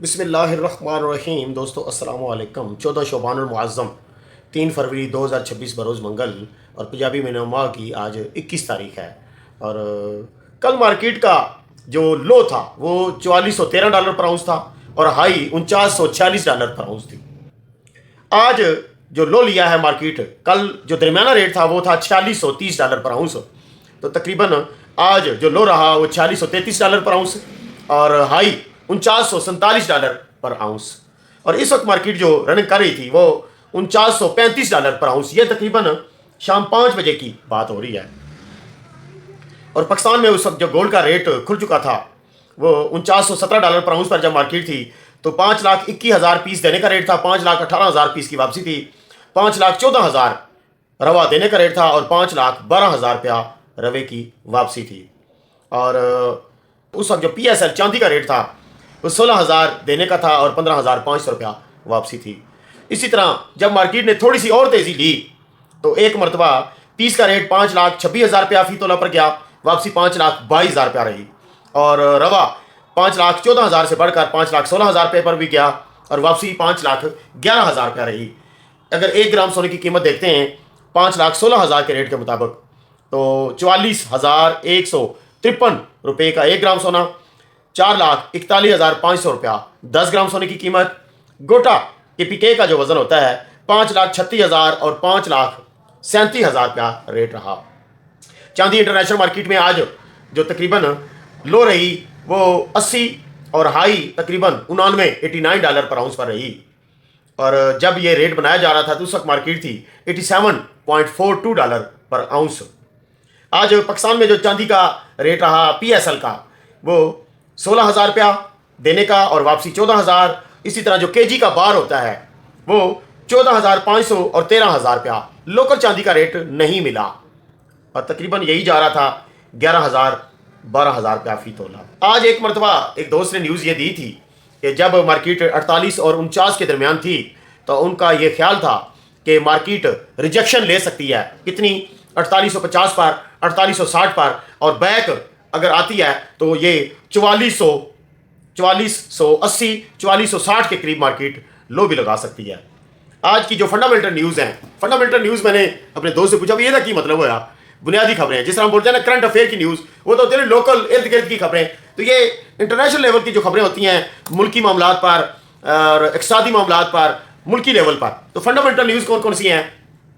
बिस्मिल्लाहिर्रहमानिर्रहीम। दोस्तों अस्सलाम वालेकुम। 14 शोबानुल मुअज़्ज़म 3 फरवरी 2026 बरोज़ मंगल और पंजाबी महीना माह की आज 21 तारीख है। और कल मार्केट का जो लो था वो $4413 पर आउंस था और हाई $4946 पर आउंस थी। आज जो लो लिया है मार्केट, कल जो दरमियाना रेट था वो था $4630 पर आउंस। तो तकरीबन आज जो लो रहा वो $4633 पर आउंस और हाई $4947 पर आउंस। और इस वक्त मार्केट जो रनिंग कर रही थी वो $4935 पर आउंस। ये तकरीबन शाम 5 बजे की बात हो रही है। और पाकिस्तान में उस वक्त जो गोल्ड का रेट खुल चुका था वो $4917 पर आउंस पर जब मार्केट थी तो 5,21,000 पीस देने का रेट था, 5,18,000 पीस की वापसी थी, 5,14,000 रवा देने का रेट था और 5,12,000 रुपया रवे की वापसी थी। और उस वक्त जो PSL चांदी का रेट था वो 16,000 देने का था और 15,500 रुपया वापसी थी। इसी तरह जब मार्केट ने थोड़ी सी और तेज़ी ली तो एक मरतबा 30 का रेट 5,26,000 रुपया फी तोला पर गया, वापसी 5,22,000 रुपया रही। और रवा 5,14,000 से बढ़कर 5,16,000 रुपये पर भी गया और वापसी 5,11,000 रुपया रही। अगर 1 ग्राम सोने की कीमत देखते हैं 5,16,000 के रेट के मुताबिक तो 44,153 रुपये का 1 ग्राम सोना, 4,41,500 रुपया 10 ग्राम सोने की कीमत। गोटा KPK का जो वजन होता है 5,36,000 और 5,37,000 रुपया रेट रहा। चांदी इंटरनेशनल मार्केट में आज जो तकरीबन लो रही वो 80 और हाई तकरीबन 89 पर आउंस पर रही। और जब ये रेट बनाया जा रहा था तो उस वक्त मार्केट थी $87.42 पर आउंस। आज पाकिस्तान में जो चांदी का रेट रहा PSL का वो 16,000 रुपया देने का और वापसी 14,000। इसी तरह जो KG का बार होता है वो 14,500 और 13,000 रुपया। लोकल चांदी का रेट नहीं मिला और तकरीबन यही जा रहा था 11,000 12,000 रुपया फी तोला। आज एक मरतबा एक दोस्त ने न्यूज़ ये दी थी कि जब मार्केट 48 और 49 के दरमियान थी तो उनका ये ख्याल था कि मार्केट रिजेक्शन ले सकती है। कितनी? 4850 पर, 4860 पर, और बैक अगर आती है तो ये 4400, 4480, 4460 के करीब मार्केट लो भी लगा सकती है। आज की जो फंडामेंटल न्यूज़ है, फंडामेंटल न्यूज़ मैंने अपने दोस्त से पूछा भी ये की मतलब है बुनियादी खबरें, जिस तरह हम बोलते हैं ना करंट अफेयर की न्यूज़, वो तो होती है लोकल इर्द गिर्द की खबरें। तो ये इंटरनेशनल लेवल की जो खबरें होती हैं मुल्की मामलात पर और इक़्तिसादी मामलात पर, मुल्की लेवल पर। तो फंडामेंटल न्यूज़ कौन कौन सी हैं?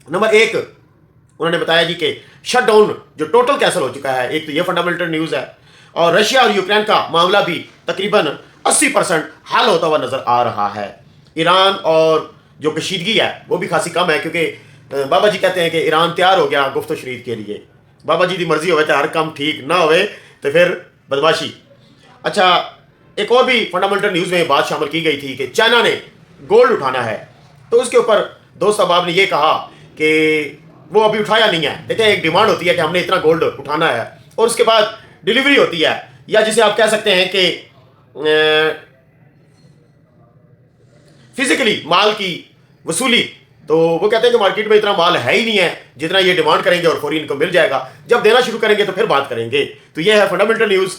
नंबर 1 उन्होंने बताया जी कि शटडाउन जो टोटल कैंसिल हो चुका है, एक तो ये फंडामेंटल न्यूज़ है। और रशिया और यूक्रेन का मामला भी तकरीबन 80% हल होता हुआ नज़र आ रहा है। ईरान और जो कशीदगी है वो भी खासी कम है क्योंकि बाबा जी कहते हैं कि ईरान तैयार हो गया गुफ्त शरीद के लिए। बाबा जी की मर्जी होवे तो हर काम ठीक ना होवे तो फिर बदमाशी। अच्छा, एक और भी फंडामेंटल न्यूज़ में बात शामिल की गई थी कि चाइना ने गोल्ड उठाना है। तो उसके ऊपर दोस्त अहबाब ने यह कहा कि वो अभी उठाया नहीं है। देखिए, एक डिमांड होती है कि हमने इतना गोल्ड उठाना है और उसके बाद डिलीवरी होती है, या जिसे आप कह सकते हैं कि फिजिकली माल की वसूली। तो वो कहते हैं कि मार्केट में इतना माल है ही नहीं है जितना ये डिमांड करेंगे और फौरी इनको मिल जाएगा। जब देना शुरू करेंगे तो फिर बात करेंगे। तो ये है फंडामेंटल न्यूज़।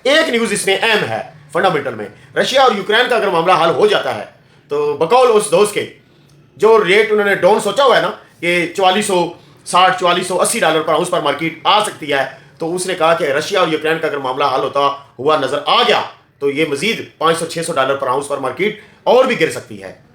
एक न्यूज़ इसमें अहम है फंडामेंटल में, रशिया और यूक्रेन का अगर मामला हल हो जाता है तो बकौल उस दोस्त के जो रेट उन्होंने डाउन सोचा हुआ है ना कि $4460, $4480 पर आउंस पर मार्केट आ सकती है, तो उसने कहा कि रशिया और यूक्रेन का अगर मामला हल होता हुआ नजर आ गया तो ये मजीद $500-600 पर आउंस पर मार्केट और भी गिर सकती है।